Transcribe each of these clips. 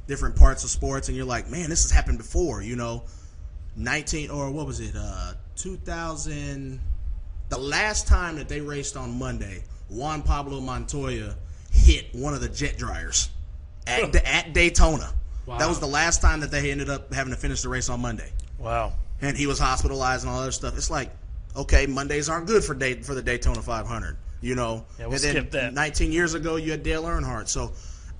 different parts of sports, and you're like, man, this has happened before, 2000. The last time that they raced on Monday, Juan Pablo Montoya hit one of the jet dryers at Daytona. Wow. That was the last time that they ended up having to finish the race on Monday. Wow. And he was hospitalized and all that other stuff. It's like, okay, Mondays aren't good for the Daytona 500, Yeah, we'll and then skip that. 19 years ago, you had Dale Earnhardt. So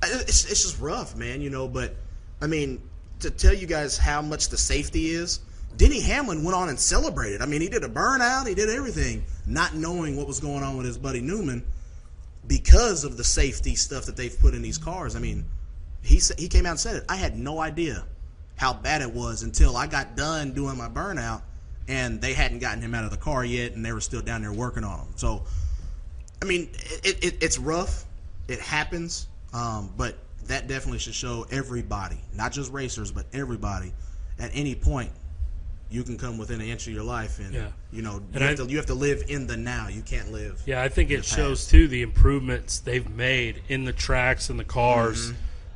it's just rough, man, But, I mean, to tell you guys how much the safety is, Denny Hamlin went on and celebrated. I mean, he did a burnout. He did everything, not knowing what was going on with his buddy Newman because of the safety stuff that they've put in these cars. I mean, he came out and said it. I had no idea how bad it was until I got done doing my burnout, and they hadn't gotten him out of the car yet, and they were still down there working on him. So, I mean, it's rough. It happens, but that definitely should show everybody, not just racers, but everybody, at any point, you can come within an inch of your life, and you have to live in the now. You can't live. Yeah, I think it shows too the improvements they've made in the tracks and the cars.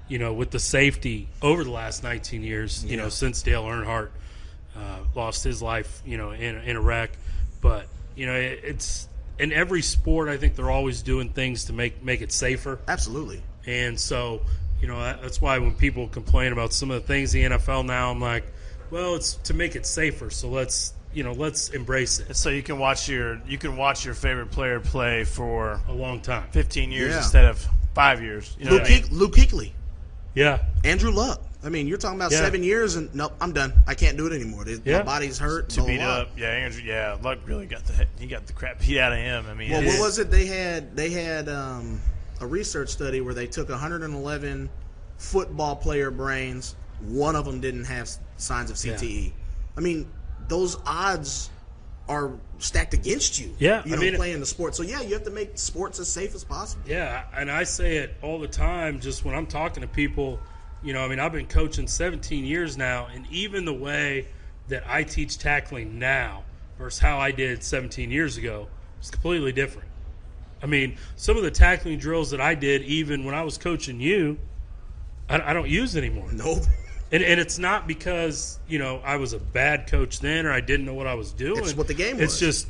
With the safety over the last 19 years. Since Dale Earnhardt lost his life, in a wreck. But it's in every sport. I think they're always doing things to make it safer. Absolutely. And so that's why when people complain about some of the things in the NFL now, I'm like, well, it's to make it safer. So let's embrace it. So you can watch your favorite player play for A long time. 15 years instead of 5 years. Luke Kuechly. Yeah. Andrew Luck. I mean, you're talking about 7 years, and nope, I'm done. I can't do it anymore. My body's hurt. Too beat up. Yeah, Andrew. Yeah, Luck really got the crap beat out of him. I mean, well, what was it? They had a research study where they took 111 football player brains. One of them didn't have signs of CTE. I mean, those odds are stacked against you. Yeah, playing the sport. So, you have to make sports as safe as possible. Yeah, and I say it all the time just when I'm talking to people. I've been coaching 17 years now, and even the way that I teach tackling now versus how I did 17 years ago is completely different. I mean, some of the tackling drills that I did even when I was coaching you, I don't use anymore. Nope. And it's not because, I was a bad coach then or I didn't know what I was doing. It's what the game was. It's just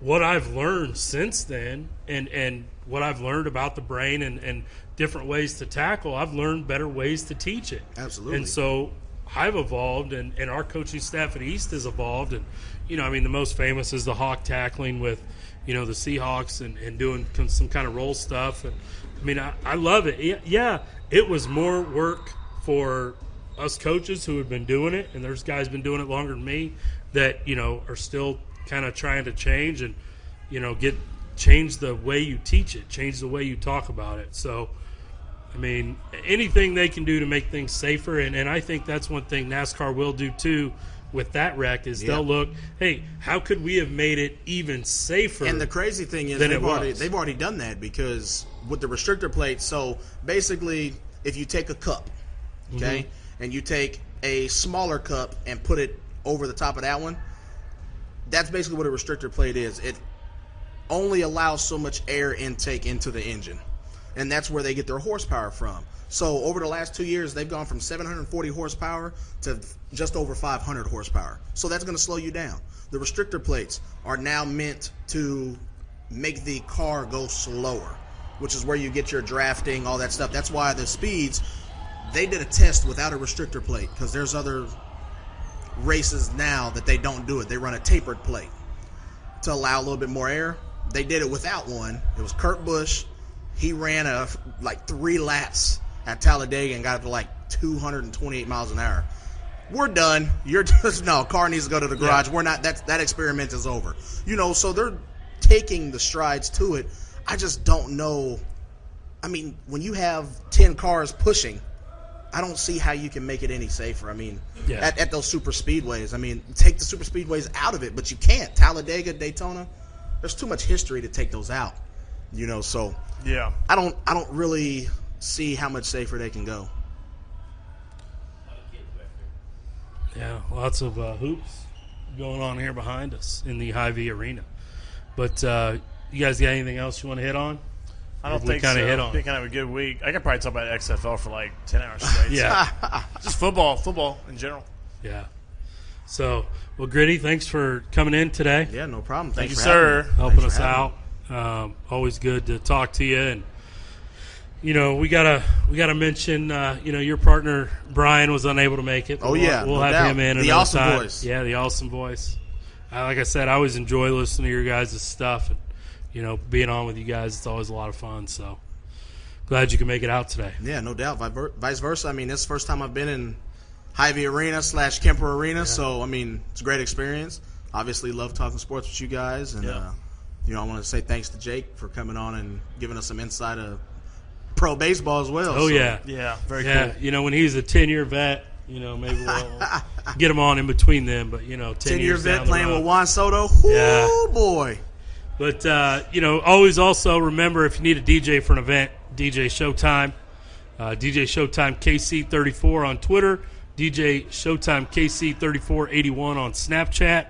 what I've learned since then and what I've learned about the brain and different ways to tackle. I've learned better ways to teach it. Absolutely. And so I've evolved and our coaching staff at East has evolved. And, the most famous is the hawk tackling with, the Seahawks and doing some kind of roll stuff. And, I love it. Yeah, it was more work for us coaches who have been doing it, and there's guys been doing it longer than me that, are still kind of trying to change and, change the way you teach it, change the way you talk about it. So, anything they can do to make things safer, and I think that's one thing NASCAR will do too with that wreck is they'll look, hey, how could we have made it even safer? And the crazy thing is they've already done that because with the restrictor plates, so basically if you take a cup, okay, and you take a smaller cup and put it over the top of that one, that's basically what a restrictor plate is. It only allows so much air intake into the engine, and that's where they get their horsepower from. So over the last 2 years, they've gone from 740 horsepower to just over 500 horsepower. So that's going to slow you down. The restrictor plates are now meant to make the car go slower, which is where you get your drafting, all that stuff. That's why the speeds, they did a test without a restrictor plate because there's other races now that they don't do it. They run a tapered plate to allow a little bit more air. They did it without one. It was Kurt Busch. He ran 3 laps at Talladega and got up to 228 miles an hour. We're done. Car needs to go to the garage. We're not. That experiment is over. So they're taking the strides to it. I just don't know. When you have 10 cars pushing, I don't see how you can make it any safer. At those super speedways. Take the super speedways out of it, but you can't. Talladega, Daytona, there's too much history to take those out. So yeah, I don't really see how much safer they can go. Yeah, lots of hoops going on here behind us in the Hy-Vee arena. But you guys got anything else you want to hit on? I don't think so. It's been kind of a good week. I could probably talk about XFL for like 10 hours straight. Yeah. Just football in general. Yeah. So, well, Gritty, thanks for coming in today. Yeah, no problem. Thank you, sir. Helping us out. Always good to talk to you. And, we gotta mention, your partner, Brian, was unable to make it. We'll have him in. The Awesome time. Voice. Yeah, the Awesome Voice. Like I said, I always enjoy listening to your guys' stuff. And, being on with you guys, it's always a lot of fun. So, glad you can make it out today. Yeah, no doubt. Vice versa. I mean, this is the first time I've been in Hy-Vee Arena / Kemper Arena. Yeah. So, I mean, it's a great experience. Obviously, love talking sports with you guys. And, I want to say thanks to Jake for coming on and giving us some insight of pro baseball as well. Oh, so. Yeah. Yeah, very cool. When he's a 10-year vet, maybe we'll get him on in between them. But, 10-year vet playing with Juan Soto. Oh, boy. But, always also remember if you need a DJ for an event, DJ Showtime. DJ Showtime KC34 on Twitter. DJ Showtime KC3481 on Snapchat.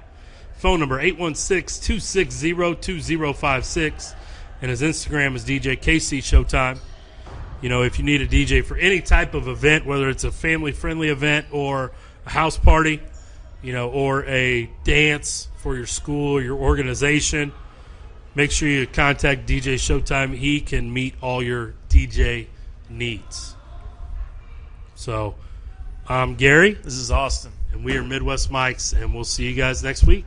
Phone number 816-260-2056. And his Instagram is DJ KC Showtime. If you need a DJ for any type of event, whether it's a family-friendly event or a house party, or a dance for your school or your organization, make sure you contact DJ Showtime. He can meet all your DJ needs. So, I'm Gary. This is Austin. And we are Midwest Mics, and we'll see you guys next week.